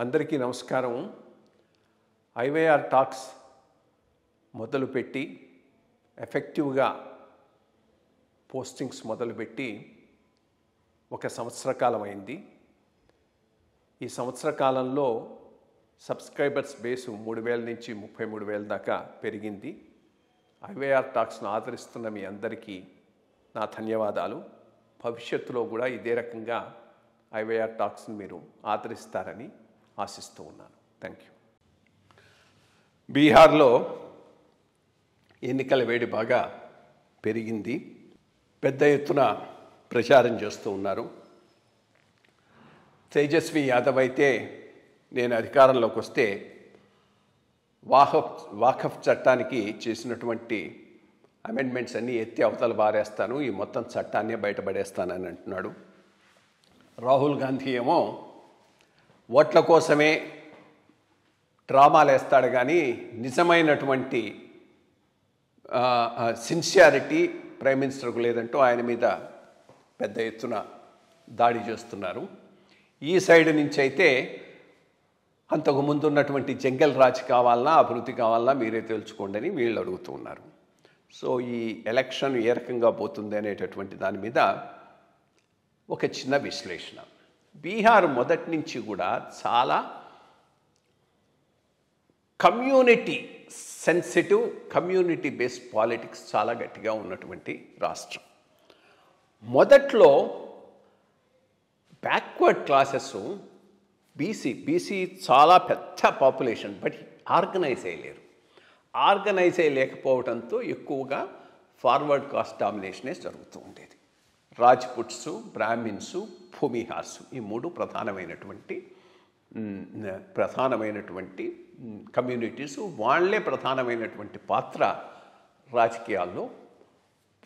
అందరికీ నమస్కారం. IYR talks మొదలుపెట్టి ఎఫెక్టివ్గా పోస్టింగ్స్ మొదలుపెట్టి ఒక సంవత్సర కాలం అయింది. ఈ సంవత్సర కాలంలో సబ్స్క్రైబర్స్ బేసు 3,000 నుంచి 33,000 దాకా పెరిగింది. ఐవైఆర్ టాక్స్ను ఆదరిస్తున్న మీ అందరికీ నా ధన్యవాదాలు. భవిష్యత్తులో కూడా ఇదే రకంగా ఐవైఆర్ టాక్స్ని మీరు ఆదరిస్తారని ఆశిస్తూ ఉన్నాను. Thank you. బీహార్లో ఎన్నికల వేడి బాగా పెరిగింది. పెద్ద ఎత్తున ప్రచారం చేస్తూ ఉన్నారు. తేజస్వి యాదవ్ అయితే నేను అధికారంలోకి వస్తే వాకఫ్ చట్టానికి చేసినటువంటి అమెండ్మెంట్స్ అన్నీ ఎత్తి అవతల బారేస్తాను, ఈ మొత్తం చట్టాన్నే బయటపడేస్తానని అంటున్నాడు. రాహుల్ గాంధీ ఏమో ఓట్ల కోసమే డ్రామాలు వేస్తాడు కానీ నిజమైనటువంటి సిన్సియారిటీ ప్రైమ్ మినిస్టర్కు లేదంటూ ఆయన మీద పెద్ద ఎత్తున దాడి చేస్తున్నారు. ఈ సైడ్ నుంచి అయితే అంతకు ముందు ఉన్నటువంటి జంగల్ రాజ్ కావాలన్నా అభివృద్ధి కావాలన్నా మీరే తెలుసుకోండి అని వీళ్ళు అడుగుతూ ఉన్నారు. సో ఈ ఎలక్షన్ ఏ రకంగా పోతుంది అనేటటువంటి దాని మీద ఒక చిన్న విశ్లేషణ. బీహార్ మొదటి నుంచి కూడా చాలా community sensitive, community based politics చాలా గట్టిగా ఉన్నటువంటి రాష్ట్రం. మొదట్లో బ్యాక్వర్డ్ క్లాసెస్ బీసీ చాలా పెద్ద పాపులేషన్, బట్ ఆర్గనైజ్ అయ్యలేకపోవడంతో ఎక్కువగా ఫార్వర్డ్ కాస్ట్ డామినేషనే జరుగుతూ ఉండేది. రాజ్పుట్స్, బ్రాహ్మిన్స్, భూమిహార్స్ ఈ మూడు ప్రధానమైనటువంటి కమ్యూనిటీస్. వాళ్ళే ప్రధానమైనటువంటి పాత్ర రాజకీయాల్లో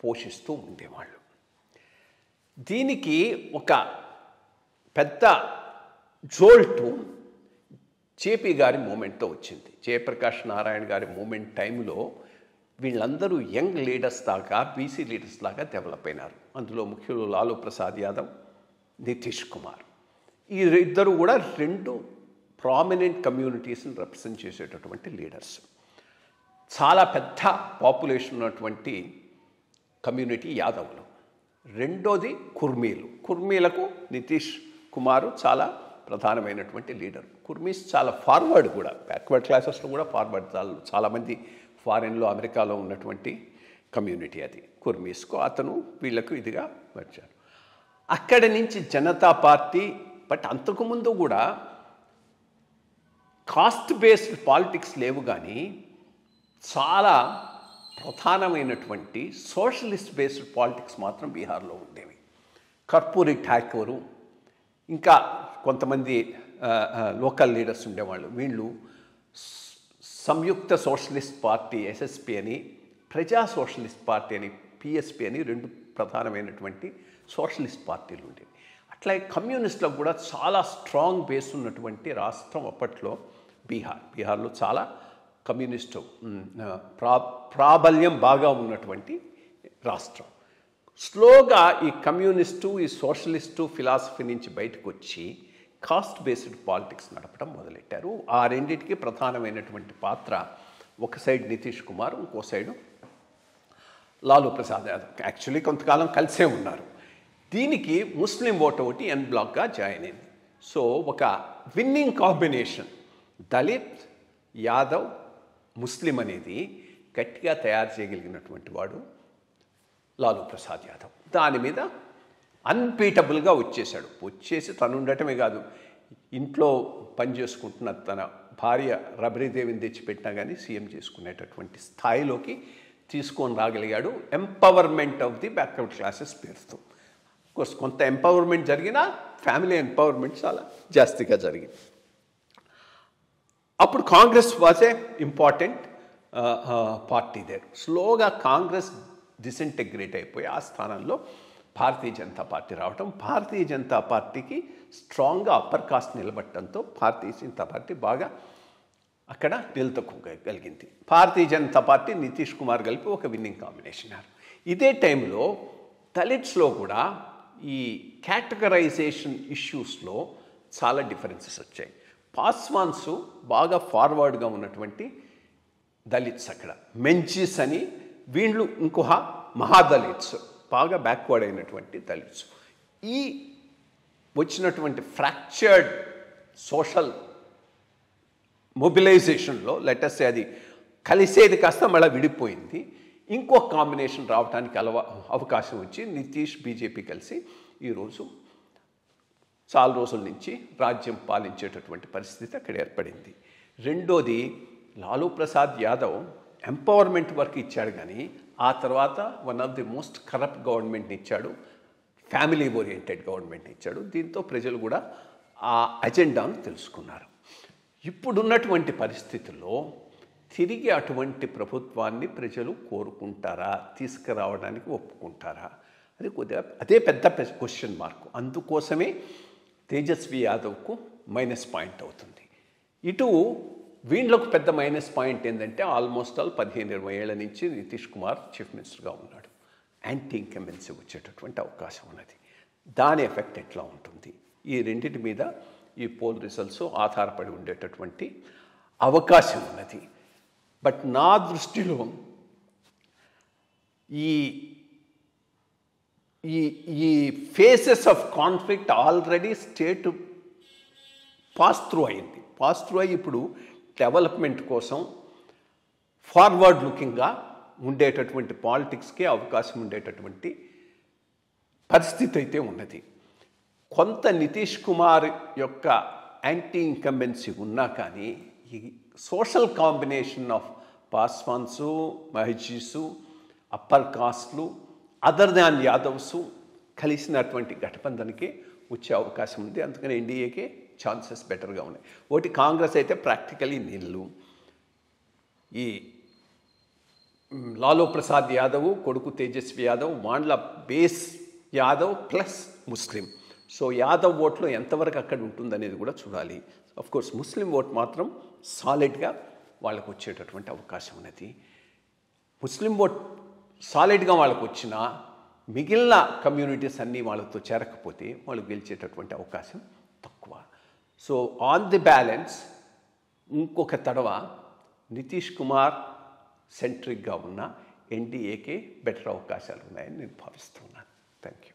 పోషిస్తూ ఉండేవాళ్ళు. దీనికి ఒక పెద్ద జోల్టు జేపీ గారి మూమెంట్తో వచ్చింది. జయప్రకాష్ నారాయణ గారి మూమెంట్ టైంలో వీళ్ళందరూ యంగ్ లీడర్స్ దాకా, బీసీ లీడర్స్ లాగా డెవలప్ అయినారు. అందులో ముఖ్యులు లాలూ ప్రసాద్ యాదవ్, నితీష్ కుమార్. ఈ ఇద్దరు కూడా రెండు ప్రామినెంట్ కమ్యూనిటీస్ని రిప్రజెంట్ చేసేటటువంటి లీడర్స్. చాలా పెద్ద పాపులేషన్ ఉన్నటువంటి కమ్యూనిటీ యాదవ్లు. రెండోది కుర్మీలకు నితీష్ కుమారు చాలా ప్రధానమైనటువంటి లీడర్. కుర్మీస్ చాలా ఫార్వర్డ్ కూడా, బ్యాక్వర్డ్ క్లాసెస్లో కూడా ఫార్వర్డ్. చాలామంది ఫారిన్లో, అమెరికాలో ఉన్నటువంటి కమ్యూనిటీ అది కుర్మీస్కు. అతను వీళ్ళకు ఇదిగా వచ్చారు. అక్కడి నుంచి జనతా పార్టీ, బట్ అంతకుముందు కూడా కాస్ట్ బేస్డ్ పాలిటిక్స్ లేవు కానీ చాలా ప్రధానమైనటువంటి సోషలిస్ట్ బేస్డ్ పాలిటిక్స్ మాత్రం బీహార్లో ఉండేవి. కర్పూరి ఠాకూరు, ఇంకా కొంతమంది లోకల్ లీడర్స్ ఉండేవాళ్ళు. వీళ్ళు సంయుక్త సోషలిస్ట్ పార్టీ ఎస్ఎస్పి అని, ప్రజా సోషలిస్ట్ పార్టీ అని పిఎస్పి అని రెండు ప్రధానమైనటువంటి సోషలిస్ట్ పార్టీలు ఉండేవి. అట్లాగే కమ్యూనిస్టులకు కూడా చాలా స్ట్రాంగ్ బేస్ ఉన్నటువంటి రాష్ట్రం అప్పట్లో బీహార్లో చాలా కమ్యూనిస్టు ప్రాబల్యం బాగా ఉన్నటువంటి రాష్ట్రం. స్లోగా ఈ కమ్యూనిస్టు, ఈ సోషలిస్టు ఫిలాసఫీ నుంచి బయటకు వచ్చి కాస్ట్ బేస్డ్ పాలిటిక్స్ నడపడం మొదలెట్టారు. ఆ రెండింటికి ప్రధానమైనటువంటి పాత్ర ఒక సైడ్ నితీష్ కుమార్, ఇంకో సైడు లాలూ ప్రసాద్ యాదవ్. యాక్చువల్లీ కొంతకాలం కలిసే ఉన్నారు. దీనికి ముస్లిం ఓటు ఒకటి ఎన్ బ్లాక్గా జాయిన్ అయింది. సో ఒక విన్నింగ్ కాంబినేషన్ దళిత్, యాదవ్, ముస్లిం అనేది గట్టిగా తయారు చేయగలిగినటువంటి వాడు లాలూ ప్రసాద్ యాదవ్. దాని మీద అన్బీటబుల్గా వచ్చేసి తను ఉండటమే కాదు, ఇంట్లో పనిచేసుకుంటున్న తన భార్య రబరీదేవిని తెచ్చిపెట్టినా కానీ సీఎం చేసుకునేటటువంటి స్థాయిలోకి తీసుకొని రాగలిగాడు. Empowerment of the backward classes పేరుతో. కోర్స్ కొంత ఎంపవర్మెంట్ జరిగినా ఫ్యామిలీ ఎంపవర్మెంట్ చాలా జాస్తిగా జరిగింది. అప్పుడు Congress was a important party there. స్లోగా కాంగ్రెస్ డిసింటెగ్రేట్ అయిపోయి ఆ స్థానంలో భారతీయ జనతా పార్టీ రావటం, భారతీయ జనతా పార్టీకి స్ట్రాంగ్గా upper caste నిలబడటంతో Bharatiya Janata party బాగా అక్కడ నిలదొక్కగలిగింది. భారతీయ జనతా పార్టీ, నితీష్ కుమార్ కలిపి ఒక విన్నింగ్ కాంబినేషన్. ఇదే టైంలో దళిట్స్లో కూడా ఈ కేటగరైజేషన్ ఇష్యూస్లో చాలా డిఫరెన్సెస్ వచ్చాయి. పాస్వాన్స్ బాగా ఫార్వర్డ్గా ఉన్నటువంటి దళిత్స్ అక్కడ, మెంచీస్ అని వీళ్ళు ఇంకొక మహాదళిత్స్, బాగా బ్యాక్వర్డ్ అయినటువంటి దళిత్స్. ఈ వచ్చినటువంటి ఫ్రాక్చర్డ్ సోషల్ మొబిలైజేషన్లో లెటర్స్ అది కలిసేది కాస్త మళ్ళీ విడిపోయింది. ఇంకొక కాంబినేషన్ రావడానికి అవకాశం వచ్చి నితీష్ బీజేపీ కలిసి ఈరోజు చాలా రోజుల నుంచి రాజ్యం పాలించేటటువంటి పరిస్థితి అక్కడ ఏర్పడింది. రెండోది, లాలూ ప్రసాద్ యాదవ్ ఎంపవర్మెంట్ వర్క్ ఇచ్చాడు, కానీ ఆ తర్వాత one of the most corrupt గవర్నమెంట్ని ఇచ్చాడు, ఫ్యామిలీ ఓరియంటెడ్ గవర్నమెంట్ని ఇచ్చాడు. దీంతో ప్రజలు కూడా ఆ అజెండాను తెలుసుకున్నారు. ఇప్పుడున్నటువంటి పరిస్థితుల్లో తిరిగి అటువంటి ప్రభుత్వాన్ని ప్రజలు కోరుకుంటారా, తీసుకురావడానికి ఒప్పుకుంటారా? అది కొద్దిగా అదే పెద్ద క్వశ్చన్ మార్క్. అందుకోసమే తేజస్వి యాదవ్కు మైనస్ పాయింట్ అవుతుంది. ఇటు వీళ్ళకు పెద్ద మైనస్ పాయింట్ ఏంటంటే ఆల్మోస్ట్ ఆల్ 15-20 ఏళ్ల నుంచి నితీష్ కుమార్ చీఫ్ మినిస్టర్గా ఉన్నాడు. యాంటీ ఇన్కంబెన్సీ వచ్చేటటువంటి అవకాశం ఉన్నది. దాని ఎఫెక్ట్ ఎట్లా ఉంటుంది? ఈ రెండింటి మీద ఈ పోల్ రిజల్ట్స్ ఆధారపడి ఉండేటటువంటి అవకాశం ఉన్నది. బట్ నా దృష్టిలో ఈ ఈ ఈ faces of conflict already state pass through అయ్యి ఇప్పుడు డెవలప్మెంట్ కోసం ఫార్వర్డ్ లుకింగ్గా ఉండేటటువంటి పాలిటిక్స్కి అవకాశం ఉండేటటువంటి పరిస్థితి అయితే ఉన్నది. కొంత నితీష్ కుమార్ యొక్క యాంటీ ఇన్కంబెన్సీ ఉన్నా కానీ ఈ సోషల్ కాంబినేషన్ ఆఫ్ పాస్వాన్సు, మహజీసు, అప్పర్ కాస్ట్లు, అదర్ దాన్ యాదవ్స్ కలిసినటువంటి గఠబంధన్కి వచ్చే అవకాశం ఉంది. అందుకని ఎన్డీఏకే ఛాన్సెస్ బెటర్గా ఉన్నాయి. ఒకటి, కాంగ్రెస్ అయితే ప్రాక్టికలీ నిల్లు. ఈ లాలూ ప్రసాద్ యాదవ్ కొడుకు తేజస్వి యాదవ్ వాళ్ళ base Yadav plus Muslim. So Yadav ఓట్లో ఎంతవరకు అక్కడ ఉంటుందనేది కూడా చూడాలి. కోర్స్ ముస్లిం ఓట్ మాత్రం సాలిడ్గా వాళ్ళకు వచ్చేటటువంటి అవకాశం ఉన్నది. ముస్లిం ఓట్ సాలిడ్గా వాళ్ళకు వచ్చినా మిగిలిన కమ్యూనిటీస్ అన్నీ వాళ్ళతో చేరకపోతే వాళ్ళు గెలిచేటటువంటి అవకాశం తక్కువ. సో ఆన్ ది బ్యాలెన్స్ ఇంకొక తడవ నితీష్ కుమార్ సెంట్రిక్గా ఉన్న ఎన్డీఏకే బెటర్ అవకాశాలు ఉన్నాయని నేను భావిస్తున్నాను. Thank you.